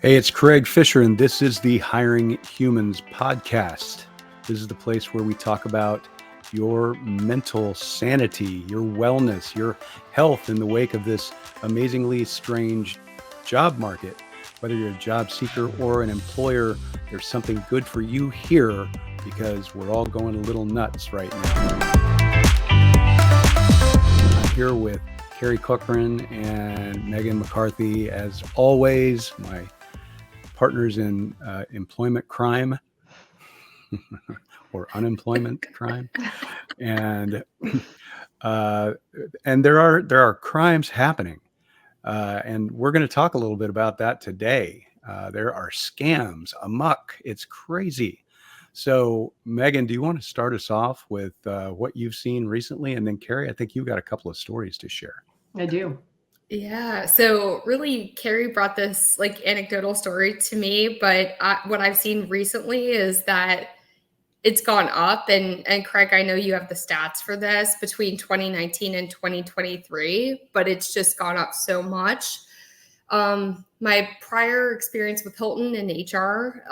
Hey, it's Craig Fisher, and this is the Hiring Humans podcast. This is the place where we talk about your mental sanity, your wellness, your health in the wake of this amazingly strange job market. Whether you're a job seeker or an employer, there's something good for you here because we're all going a little nuts right now. I'm here with Carrie Corcoran and Megan McCarthy, as always, my partners in employment crime or unemployment crime, and there are crimes happening, and we're going to talk a little bit about that today. There are scams amok. It's crazy. So, Megan, do you want to start us off with what you've seen recently, and then Carrie, I think you've got a couple of stories to share. I do. Yeah. So really, Carrie brought this anecdotal story to me, but what I've seen recently is that it's gone up. And Craig, I know you have the stats for this between 2019 and 2023, but it's just gone up so much. My prior experience with Hilton and HR,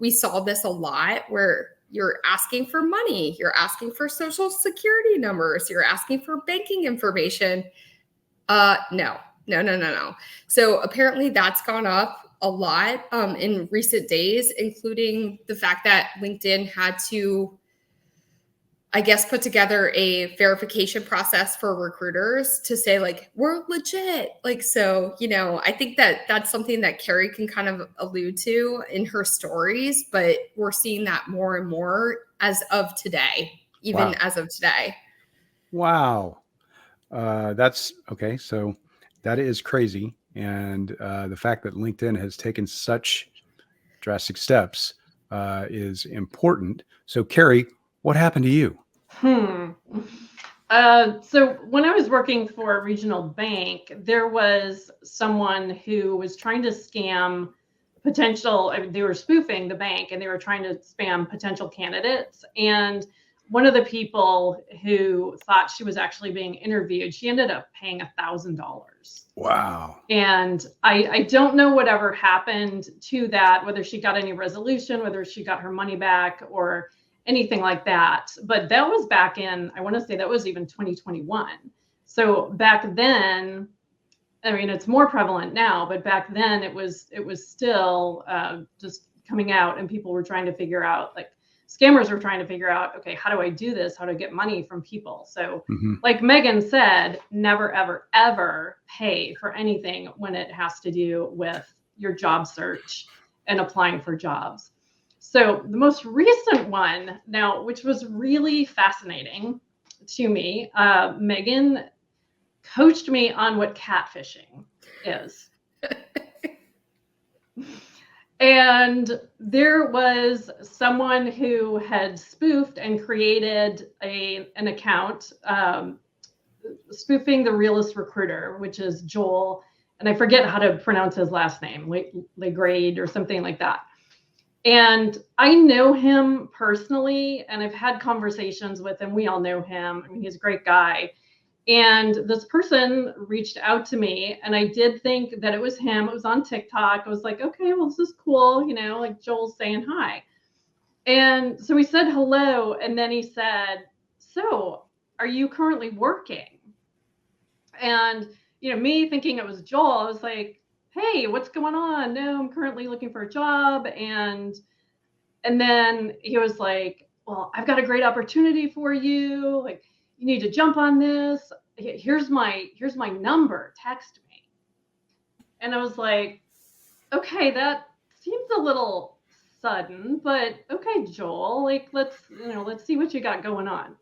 we saw this a lot where you're asking for money, you're asking for social security numbers, you're asking for banking information. No. So apparently that's gone up a lot in recent days, including the fact that LinkedIn had to, I guess, put together a verification process for recruiters to say, we're legit. So, I think that that's something that Carrie can kind of allude to in her stories, but we're seeing that more and more as of today, as of today. Wow. That's okay. So that is crazy. And the fact that LinkedIn has taken such drastic steps is important. So, Carrie, what happened to you? So when I was working for a regional bank, there was someone who was trying to scam they were spoofing the bank and they were trying to spam potential candidates. And one of the people who thought she was actually being interviewed, she ended up paying $1,000. Wow. And I don't know whatever happened to that, whether she got any resolution, whether she got her money back or anything like that. But that was back in, I want to say that was even 2021. So back then, I mean, it's more prevalent now, but back then it was still just coming out, and people were trying to figure out, scammers were trying to figure out, okay, how do I do this? How to get money from people? So like Megan said, never, ever, ever pay for anything when it has to do with your job search and applying for jobs. So the most recent one now, which was really fascinating to me, Megan coached me on what catfishing is. And there was someone who had spoofed and created an account spoofing the realist recruiter, which is Joel, and I forget how to pronounce his last name, Legrade or something like that. And I know him personally, and I've had conversations with him. We all know him. I mean, he's a great guy. And this person reached out to me, and I did think that it was him. It was on TikTok. I was like, okay, well, this is cool. Joel's saying hi. And so he said hello. And then he said, so are you currently working? And, me thinking it was Joel, I was like, hey, what's going on? No, I'm currently looking for a job. And then he was like, well, I've got a great opportunity for you. You need to jump on this. Here's my number. Text me. And I was like, okay, that seems a little sudden, but okay, Joel, let's see what you got going on.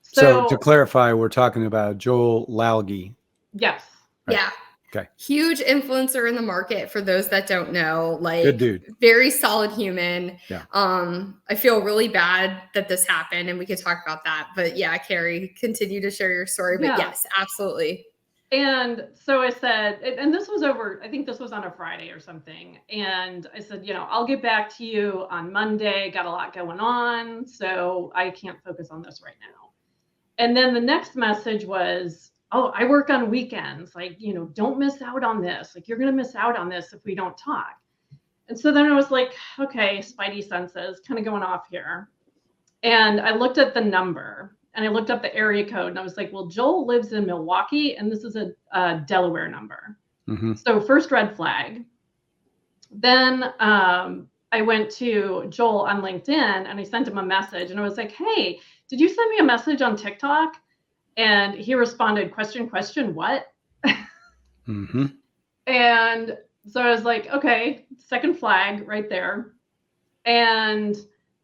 So to clarify, we're talking about Joel Lalge. Yes. Right. Yeah. Okay. Huge influencer in the market for those that don't know. Good dude. Very solid human. Yeah. I feel really bad that this happened, and we could talk about that. But yeah, Carrie, continue to share your story. But yes, absolutely. And so I said, and this was I think this was on a Friday or something. And I said, I'll get back to you on Monday. Got a lot going on, so I can't focus on this right now. And then the next message was, oh, I work on weekends. Don't miss out on this. You're going to miss out on this if we don't talk. And so then I was like, okay, spidey senses kind of going off here. And I looked at the number and I looked up the area code and I was like, well, Joel lives in Milwaukee and this is a Delaware number. Mm-hmm. So first red flag. Then I went to Joel on LinkedIn and I sent him a message and I was like, hey, did you send me a message on TikTok? And he responded, question, what? Mm-hmm. And so I was like, okay, second flag right there. And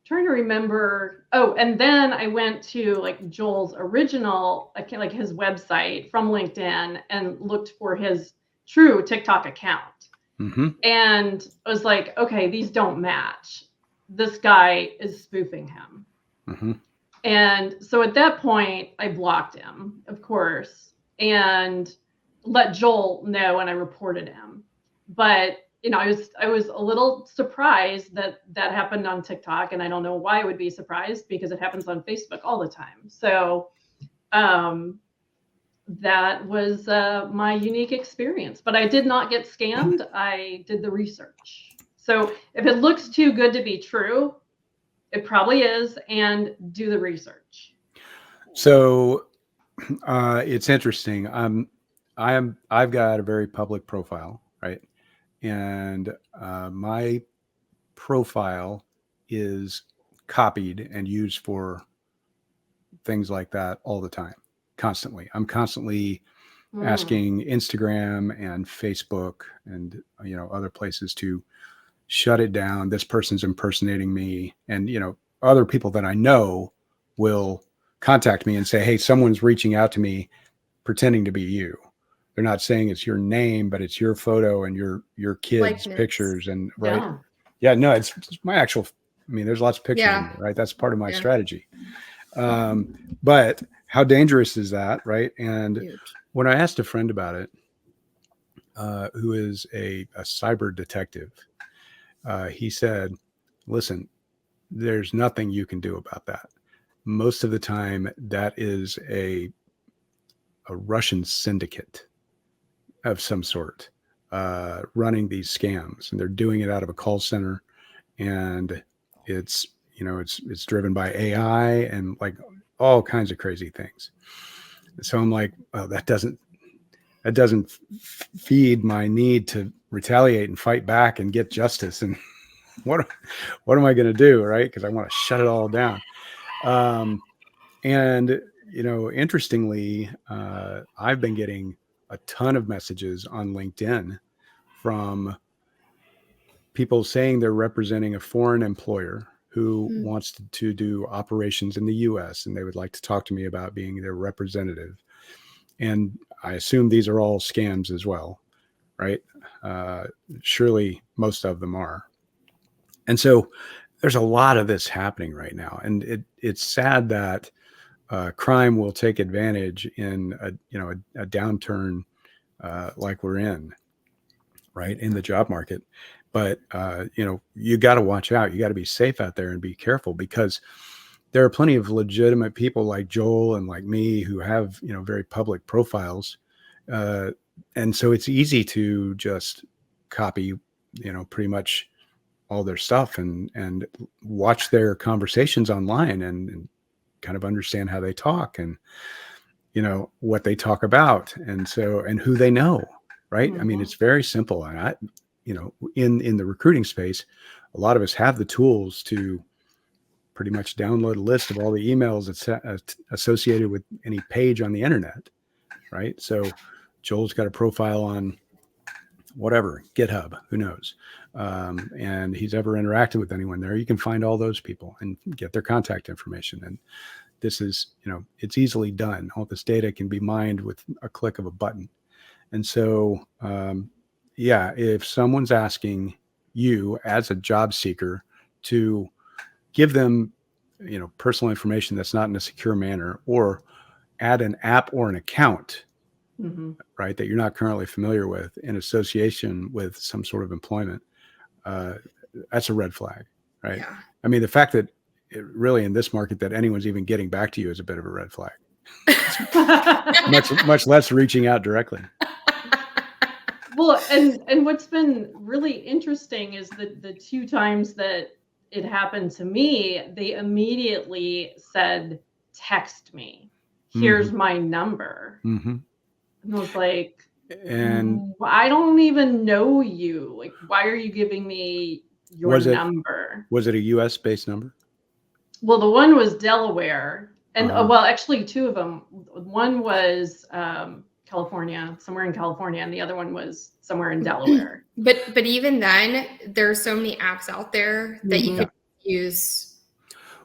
trying to remember. Oh, and then I went to like Joel's original, like his website from LinkedIn and looked for his true TikTok account. Mm-hmm. And I was like, okay, these don't match. This guy is spoofing him. Mm-hmm. And so at that point, I blocked him, of course, and let Joel know, and I reported him. But I was a little surprised that happened on TikTok, and I don't know why I would be surprised because it happens on Facebook all the time. So that was my unique experience. But I did not get scammed. I did the research. So if it looks too good to be true, it probably is, and do the research. So it's interesting. I've got a very public profile, right? And my profile is copied and used for things like that all the time, constantly. I'm constantly asking Instagram and Facebook and other places to shut it down. This person's impersonating me, and other people that I know will contact me and say, hey, someone's reaching out to me pretending to be you. They're not saying it's your name, but it's your photo and your kids' Likeness. pictures. And right. Yeah, no, it's my actual, there's lots of pictures in there, right? That's part of my strategy. But how dangerous is that, right? And Huge. When I asked a friend about it, who is a cyber detective, he said, listen, there's nothing you can do about that. Most of the time, that is a Russian syndicate of some sort running these scams, and they're doing it out of a call center, and it's driven by AI and like all kinds of crazy things. So I'm like, well, that doesn't feed my need to retaliate and fight back and get justice. And what am I going to do, right? Because I want to shut it all down. And interestingly, I've been getting a ton of messages on LinkedIn from people saying they're representing a foreign employer who wants to do operations in the U.S. and they would like to talk to me about being their representative. And I assume these are all scams as well, right? Surely most of them are. And so there's a lot of this happening right now. And it's sad that crime will take advantage in a downturn like we're in, right, in the job market. But you got to watch out. You got to be safe out there and be careful, because there are plenty of legitimate people like Joel and like me who have very public profiles, and so it's easy to just copy pretty much all their stuff and watch their conversations online and kind of understand how they talk and what they talk about, and who they know, right? Mm-hmm. It's very simple. And in the recruiting space, a lot of us have the tools to pretty much download a list of all the emails that's associated with any page on the internet, right? So Joel's got a profile on whatever, GitHub, who knows? And he's ever interacted with anyone there. You can find all those people and get their contact information. And this is, it's easily done. All this data can be mined with a click of a button. And so, if someone's asking you as a job seeker to give them, personal information that's not in a secure manner, or add an app or an account, right, that you're not currently familiar with in association with some sort of employment, that's a red flag, right? Yeah. The fact that really in this market that anyone's even getting back to you is a bit of a red flag. much less reaching out directly. Well, and what's been really interesting is the two times that it happened to me, they immediately said, text me. Here's my number. Mm-hmm. And I was like, And I don't even know you. Like, why are you giving me your number? Was it a US based number? Well, the one was Delaware. And Uh-huh. well, actually two of them. One was California, somewhere in California, and the other one was somewhere in Delaware. But even then, there's so many apps out there that you could use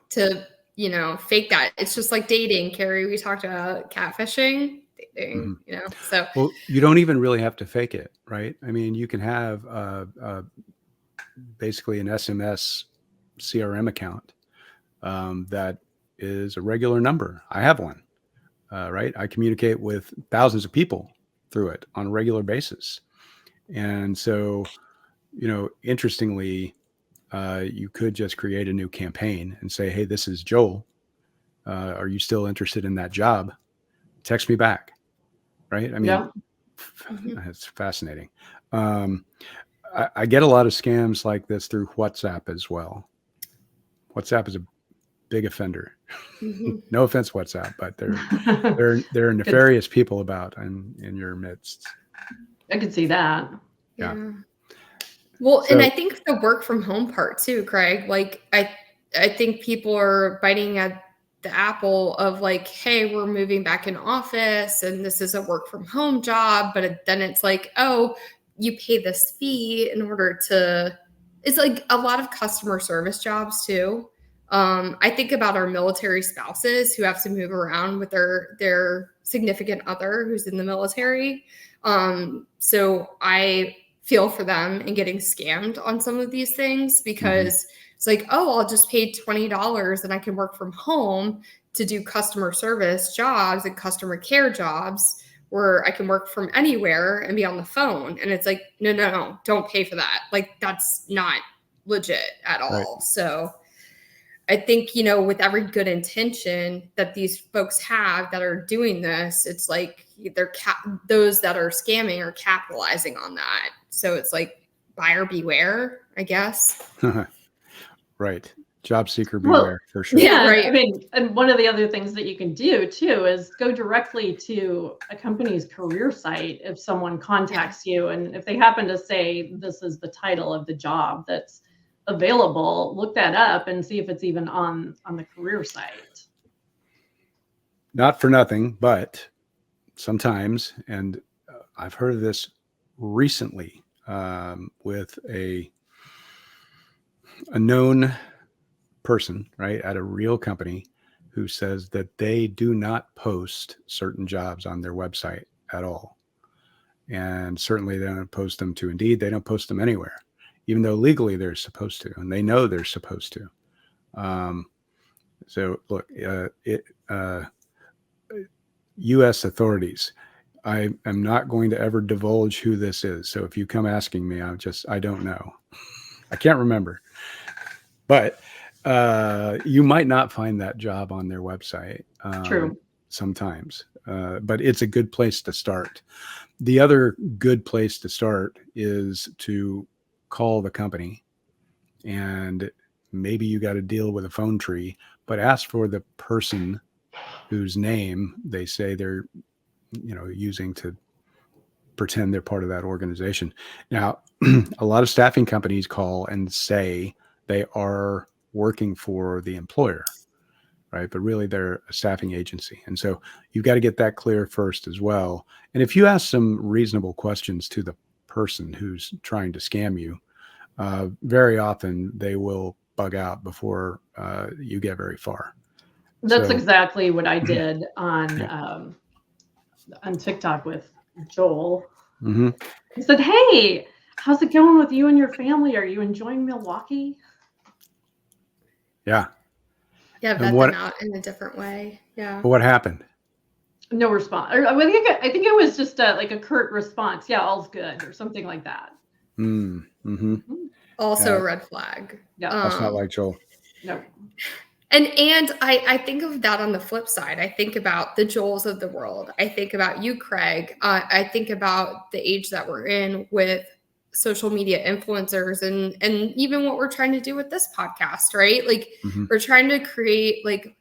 to, fake that. It's just like dating, Carrie. We talked about catfishing, dating, so. Well, you don't even really have to fake it, right? I mean, you can have basically an SMS CRM account that is a regular number. I have one, right? I communicate with thousands of people through it on a regular basis. And so, interestingly, you could just create a new campaign and say, hey, this is Joel. Are you still interested in that job? Text me back. Right. I mean, it's fascinating. I get a lot of scams like this through WhatsApp as well. WhatsApp is a big offender. No offense, WhatsApp, but they're nefarious people about in your midst. I could see that. Yeah. Well, and I think the work from home part too, Craig, like I think people are biting at the apple of like, hey, we're moving back in office and this is a work from home job. But then it's like, oh, you pay this fee in order to, it's like a lot of customer service jobs too. I think about our military spouses who have to move around with their significant other who's in the military. So I feel for them in getting scammed on some of these things because it's like, oh, I'll just pay $20 and I can work from home to do customer service jobs and customer care jobs where I can work from anywhere and be on the phone. And it's like, no, don't pay for that. Like, that's not legit at all. Right. So I think, with every good intention that these folks have that are doing this, it's like those that are scamming are capitalizing on that. So it's like buyer beware, I guess. Right. Job seeker beware, for sure. Yeah, right. I mean, and one of the other things that you can do too is go directly to a company's career site if someone contacts you. And if they happen to say this is the title of the job that's available, look that up and see if it's even on the career site. Not for nothing, but sometimes, and I've heard of this recently with a known person, right, at a real company who says that they do not post certain jobs on their website at all. And certainly they don't post them to Indeed. They don't post them anywhere, even though legally they're supposed to, and they know they're supposed to. So look, U.S. authorities, I am not going to ever divulge who this is. So if you come asking me, I don't know. I can't remember. But you might not find that job on their website. True. Sometimes, but it's a good place to start. The other good place to start is to call the company, and maybe you got to deal with a phone tree, but ask for the person whose name they say they're, using to pretend they're part of that organization. Now, a lot of staffing companies call and say they are working for the employer, right? But really they're a staffing agency. And so you've got to get that clear first as well. And if you ask some reasonable questions to the person who's trying to scam you, very often they will bug out before you get very far. That's exactly what I did on TikTok with Joel. He said, hey, how's it going with you and your family? Are you enjoying Milwaukee? Yeah. Yeah, vet them out in a different way. Yeah. What happened? No response. I think it was just like a curt response. Yeah, all's good, or something like that. Also a red flag. Yeah. That's not like Joel. No. And I think of that on the flip side. I think about the Joels of the world. I think about you, Craig. I think about the age that we're in with social media influencers and even what we're trying to do with this podcast, right? Like we're trying to create like,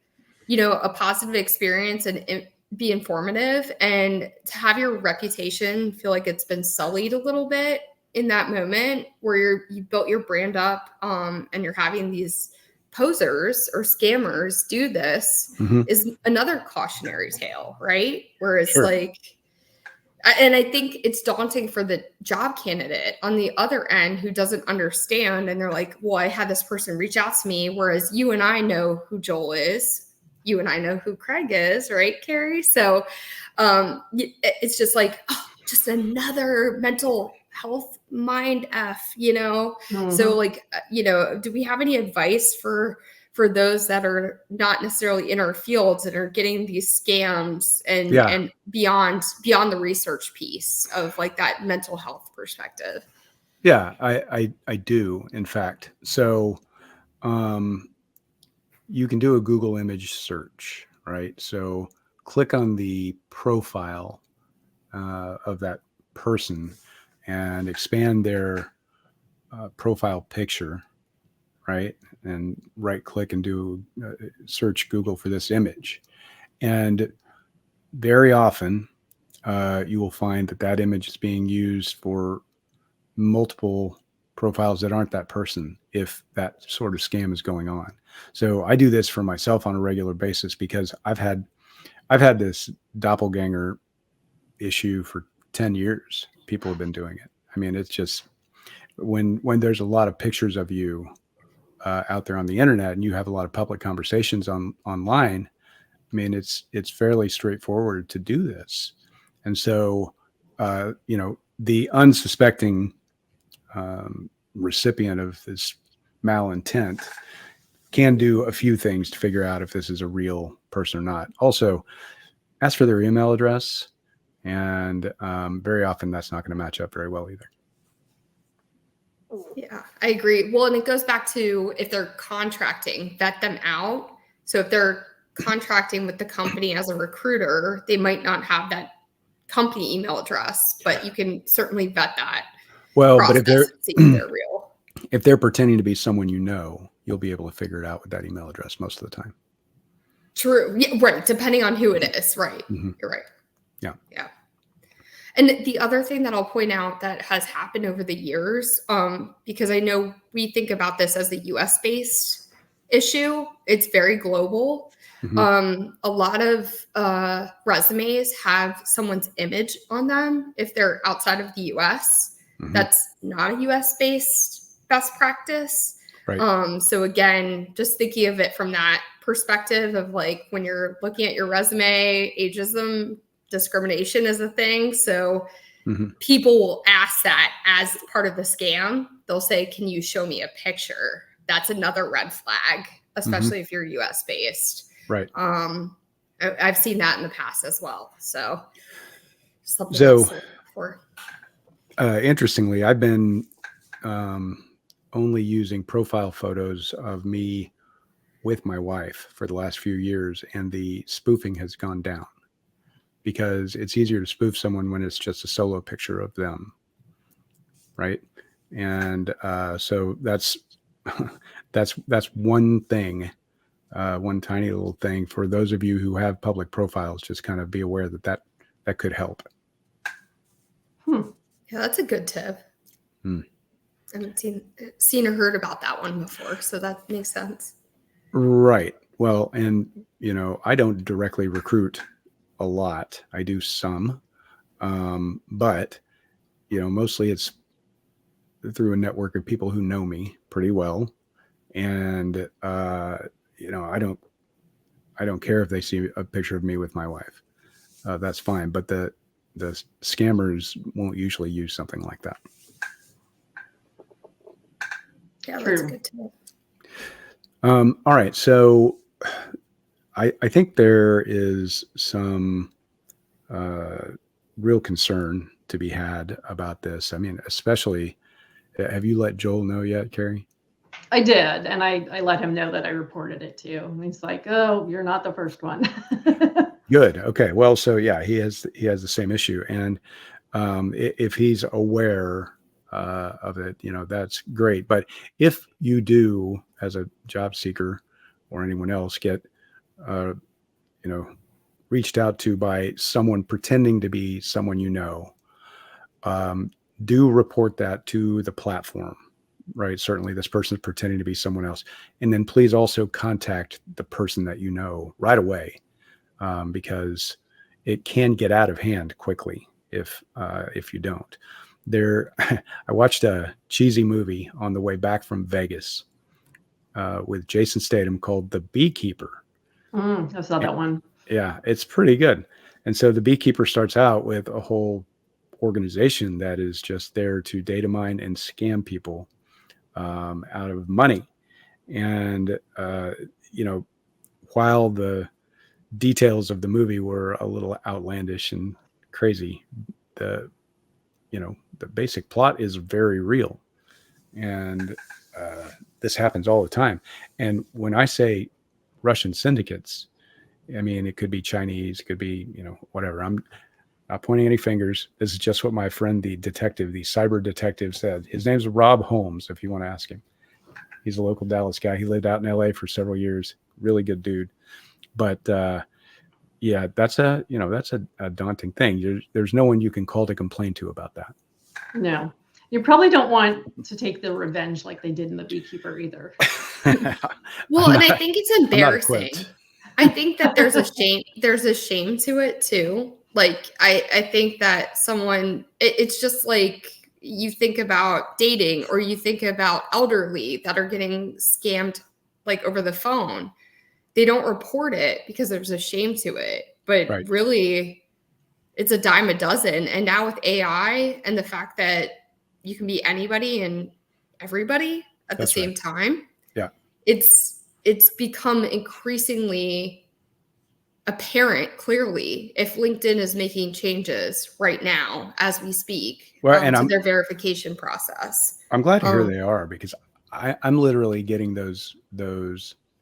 a positive experience and be informative, and to have your reputation feel like it's been sullied a little bit in that moment where you built your brand up and you're having these posers or scammers do this is another cautionary tale, right? Where it's and I think it's daunting for the job candidate on the other end who doesn't understand. And they're like, well, I had this person reach out to me. Whereas you and I know who Joel is. You and I know who Craig is, right, Carrie? So it's just like, just another mental health mind F, So like, do we have any advice for those that are not necessarily in our fields and are getting these scams and beyond the research piece of like that mental health perspective? Yeah, I do, in fact. So you can do a Google image search, right? So click on the profile of that person and expand their profile picture, right? And right click and do search Google for this image. And very often you will find that image is being used for multiple profiles that aren't that person, if that sort of scam is going on. So I do this for myself on a regular basis because I've had this doppelganger issue for 10 years. People have been doing it. I mean, it's just when there's a lot of pictures of you out there on the internet and you have a lot of public conversations online, I mean, it's fairly straightforward to do this. And so, the unsuspecting recipient of this malintent can do a few things to figure out if this is a real person or not. Also, ask for their email address, and very often that's not going to match up very well either. Yeah, I agree. Well, and it goes back to if they're contracting, vet them out. So if they're contracting with the company as a recruiter, they might not have that company email address, but you can certainly vet that. Well, but if they're real, if they're pretending to be someone you'll be able to figure it out with that email address most of the time. True. Yeah, right. Depending on who it is. Right. You're right. Yeah. Yeah. And the other thing that I'll point out that has happened over the years, because I know we think about this as a US based issue, it's very global. A lot of resumes have someone's image on them if they're outside of the US. That's not a US based best practice. Right. So again, just thinking of it from that perspective of like when you're looking at your resume, ageism, discrimination is a thing. So people will ask that as part of the scam. They'll say, can you show me a picture? That's another red flag, especially if you're US based. Right. I've seen that in the past as well. So something for. Interestingly, I've been only using profile photos of me with my wife for the last few years, and the spoofing has gone down because it's easier to spoof someone when it's just a solo picture of them, right? And so that's one thing, one tiny little thing for those of you who have public profiles. Just kind of be aware that could help. Yeah, that's a good tip. I haven't seen or heard about that one before, so that makes sense. Right. Well, and I don't directly recruit a lot. I do some, but mostly it's through a network of people who know me pretty well, and I don't care if they see a picture of me with my wife. That's fine. But the scammers won't usually use something like that. Yeah, that's good to know. All right. So I think there is some real concern to be had about this. I mean, especially, have you let Joel know yet, Carrie? I did, and I let him know that I reported it too. And he's like, "Oh, you're not the first one." Good. Okay. Well, so yeah, he has the same issue, and if he's aware of it, that's great. But if you do, as a job seeker or anyone else, get reached out to by someone pretending to be someone do report that to the platform. Right. Certainly this person is pretending to be someone else. And then please also contact the person that you know right away, because it can get out of hand quickly if you don't. I watched a cheesy movie on the way back from Vegas with Jason Statham called The Beekeeper. I saw that one. Yeah, it's pretty good. And so The Beekeeper starts out with a whole organization that is just there to data mine and scam people out of money. And, while the details of the movie were a little outlandish and crazy, the basic plot is very real. And this happens all the time. And when I say Russian syndicates, I mean, it could be Chinese, it could be, whatever. I'm not pointing any fingers. This is just what my friend, the cyber detective said. His name's Rob Holmes, if you want to ask him. He's a local Dallas guy. He lived out in LA for several years. Really good dude. But yeah, that's a daunting thing. There's no one you can call to complain to about that. No, you probably don't want to take the revenge like they did in The Beekeeper either. Well, and I think it's embarrassing. I think that there's a shame to it too. Like, I think that it's just like you think about dating or you think about elderly that are getting scammed like over the phone. They don't report it because there's a shame to it. But Right. Really, it's a dime a dozen. And now with AI and the fact that you can be anybody and everybody at the same time. Yeah. It's become increasingly apparent clearly if LinkedIn is making changes right now as we speak to their verification process. I'm glad to hear they are, because I'm literally getting those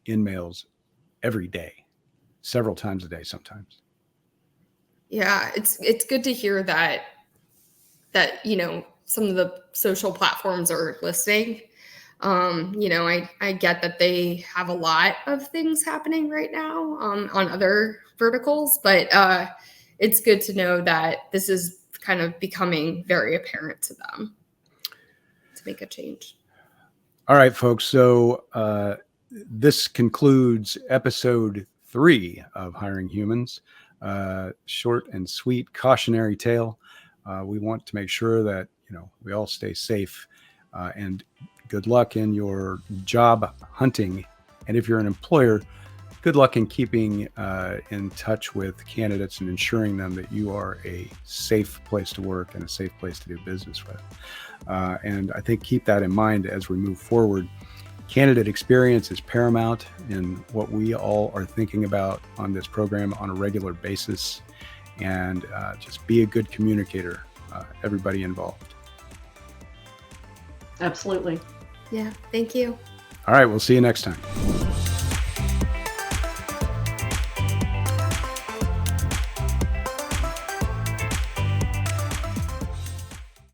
in-mails every day, several times a day sometimes. Yeah, it's good to hear that some of the social platforms are listening. I get that they have a lot of things happening right now on other verticals, but it's good to know that this is kind of becoming very apparent to them to make a change. All right, folks. So this concludes episode 3 of Hiring Humans. Short and sweet cautionary tale. We want to make sure that we all stay safe, and good luck in your job hunting. And if you're an employer, good luck in keeping in touch with candidates and ensuring them that you are a safe place to work and a safe place to do business with. And I think keep that in mind as we move forward. Candidate experience is paramount in what we all are thinking about on this program on a regular basis. And just be a good communicator, everybody involved. Absolutely. Yeah, thank you. All right, we'll see you next time.